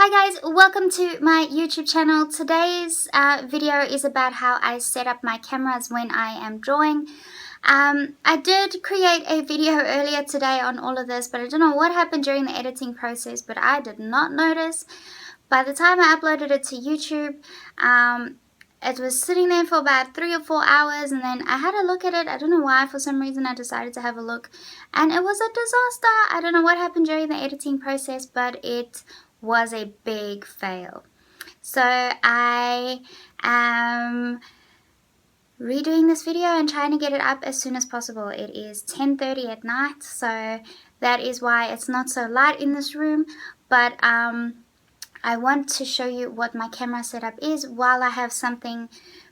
Hi guys, welcome to my YouTube channel. Today's video is about how I set up my cameras when I am drawing. I did create a video earlier today on all of this, but I don't know what happened during the editing process, but I did not notice. By the time I uploaded it to YouTube, it was sitting there for about 3 or 4 hours, and then I had a look at it. I don't know why, for some reason I decided to have a look, and it was a disaster. I don't know what happened during the editing process, but it was a big fail. So I am redoing this video and trying to get it up as soon as possible. It is 10:30 at night, so that is why it's not so light in this room, but I want to show you what my camera setup is while I have something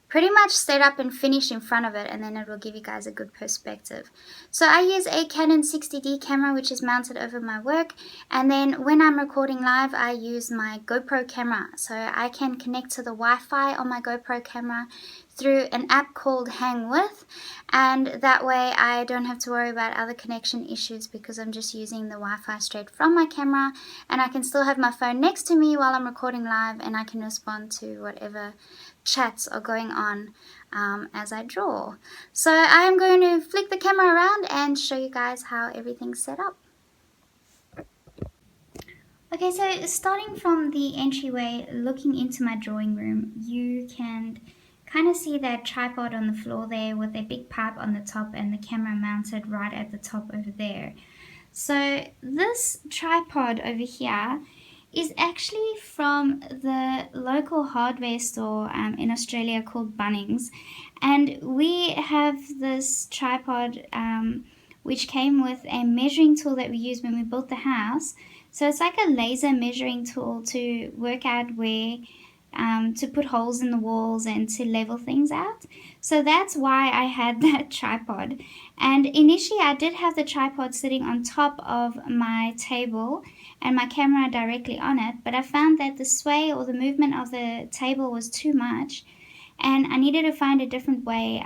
pretty much set up and finished in front of it, and then it will give you guys a good perspective. So I use a Canon 60D camera, which is mounted over my work, and then when I'm recording live I use my GoPro camera. So I can connect to the Wi-Fi on my GoPro camera through an app called Hang With, and that way I don't have to worry about other connection issues because I'm just using the Wi-Fi straight from my camera, and I can still have my phone next to me while I'm recording live, and I can respond to whatever chats are going on as I draw. So I'm going to flick the camera around and show you guys how everything's set up. Okay, so starting from the entryway, looking into my drawing room, you can kind of see that tripod on the floor there with a big pipe on the top and the camera mounted right at the top over there. So this tripod over here is actually from the local hardware store in Australia called Bunnings, and we have this tripod which came with a measuring tool that we used when we built the house. So it's like a laser measuring tool to work out where to put holes in the walls and to level things out. So that's why I had that tripod. And initially I did have the tripod sitting on top of my table and my camera directly on it, but I found that the sway or the movement of the table was too much, and I needed to find a different way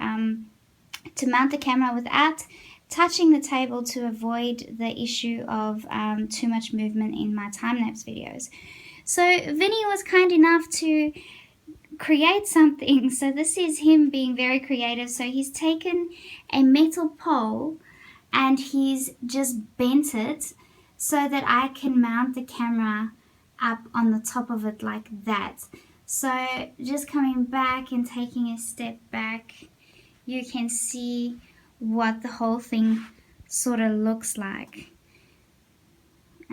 to mount the camera without touching the table to avoid the issue of too much movement in my time-lapse videos. So Vinny was kind enough to create something. So this is him being very creative. So he's taken a metal pole and he's just bent it so that I can mount the camera up on the top of it like that. So just coming back and taking a step back, you can see what the whole thing sort of looks like.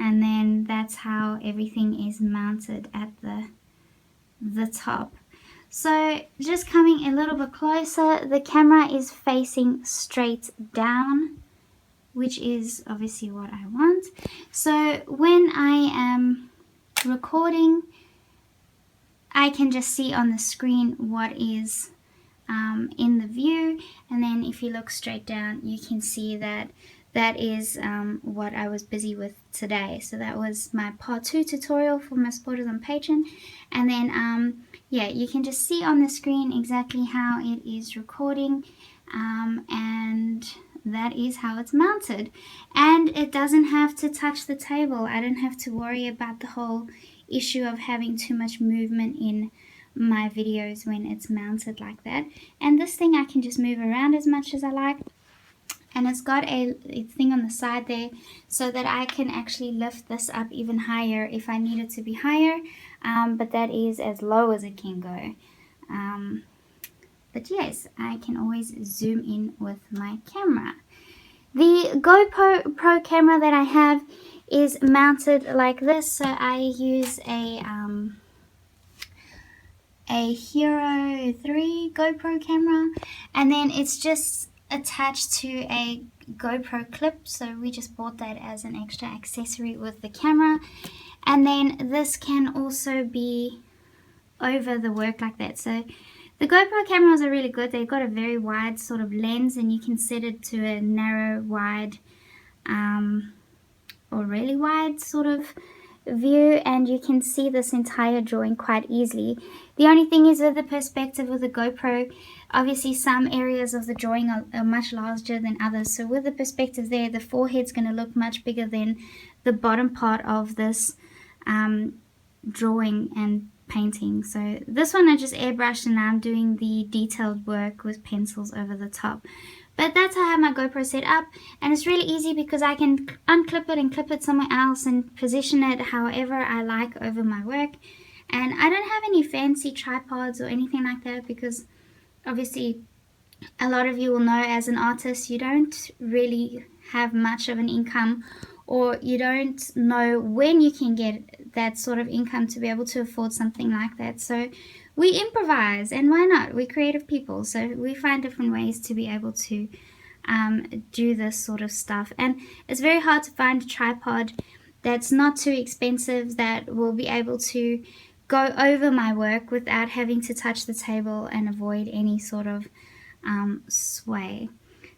And then that's how everything is mounted at the top. So just coming a little bit closer, the camera is facing straight down, which is obviously what I want. So when I am recording, I can just see on the screen what is in the view, and then if you look straight down you can see that that is what I was busy with today. So that was my part 2 tutorial for my supporters on Patreon, and then yeah, you can just see on the screen exactly how it is recording, and that is how it's mounted, and it doesn't have to touch the table. I don't have to worry about the whole issue of having too much movement in my videos when it's mounted like that. And this thing I can just move around as much as I like, and it's got a thing on the side there so that I can actually lift this up even higher if I need it to be higher, but that is as low as it can go. But yes, I can always zoom in with my camera. The GoPro camera that I have is mounted like this. So I use a Hero 3 GoPro camera, and then it's just attached to a GoPro clip, so we just bought that as an extra accessory with the camera. And then this can also be over the work like that. So the GoPro cameras are really good. They've got a very wide sort of lens, and you can set it to a narrow, wide, or really wide sort of view, and you can see this entire drawing quite easily. The only thing is with the perspective with the GoPro, obviously some areas of the drawing are much larger than others. So with the perspective there, the forehead's going to look much bigger than the bottom part of this drawing and painting. So this one I just airbrushed, and now I'm doing the detailed work with pencils over the top. But that's how I have my GoPro set up, and it's really easy because I can unclip it and clip it somewhere else and position it however I like over my work. And I don't have any fancy tripods or anything like that because obviously a lot of you will know, as an artist, you don't really have much of an income, or you don't know when you can get that sort of income to be able to afford something like that. So we improvise, and why not? We're creative people, so we find different ways to be able to do this sort of stuff. And it's very hard to find a tripod that's not too expensive, that will be able to go over my work without having to touch the table and avoid any sort of sway.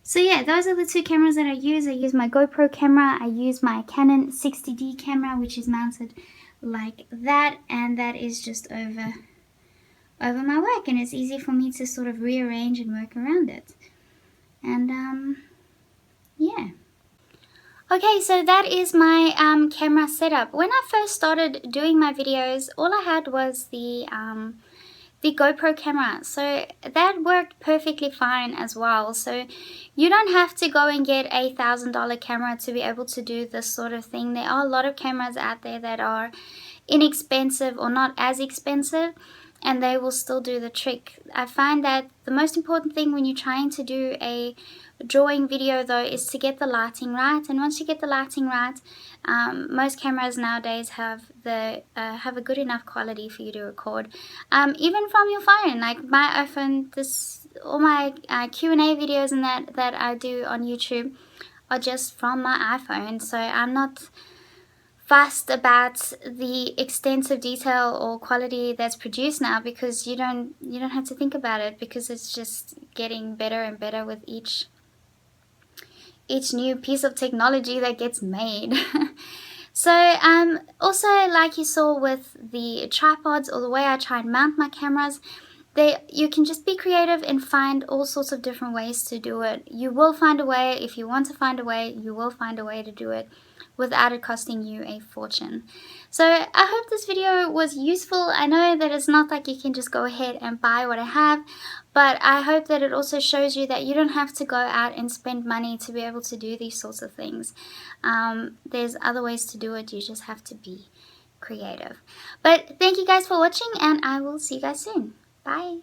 So yeah, those are the two cameras that I use. I use my GoPro camera, I use my Canon 60D camera, which is mounted like that, and that is just over my work, and it's easy for me to sort of rearrange and work around it. And yeah. Okay, so that is my camera setup. When I first started doing my videos, all I had was the GoPro camera, so that worked perfectly fine as well. So you don't have to go and get a $1,000 camera to be able to do this sort of thing. There are a lot of cameras out there that are inexpensive or not as expensive, and they will still do the trick. I find that the most important thing when you're trying to do a drawing video though is to get the lighting right, and once you get the lighting right, most cameras nowadays have a good enough quality for you to record, even from your phone. Like my iPhone, all my Q&A videos and that I do on YouTube are just from my iPhone, so I'm not fussed about the extensive detail or quality that's produced now, because you don't have to think about it, because it's just getting better and better with each new piece of technology that gets made. So also, like you saw with the tripods or the way I try and mount my cameras, you can just be creative and find all sorts of different ways to do it. You will find a way. If you want to find a way, you will find a way to do it without it costing you a fortune. So I hope this video was useful. I know that it's not like you can just go ahead and buy what I have, but I hope that it also shows you that you don't have to go out and spend money to be able to do these sorts of things. There's other ways to do it. You just have to be creative. But thank you guys for watching, and I will see you guys soon. Bye.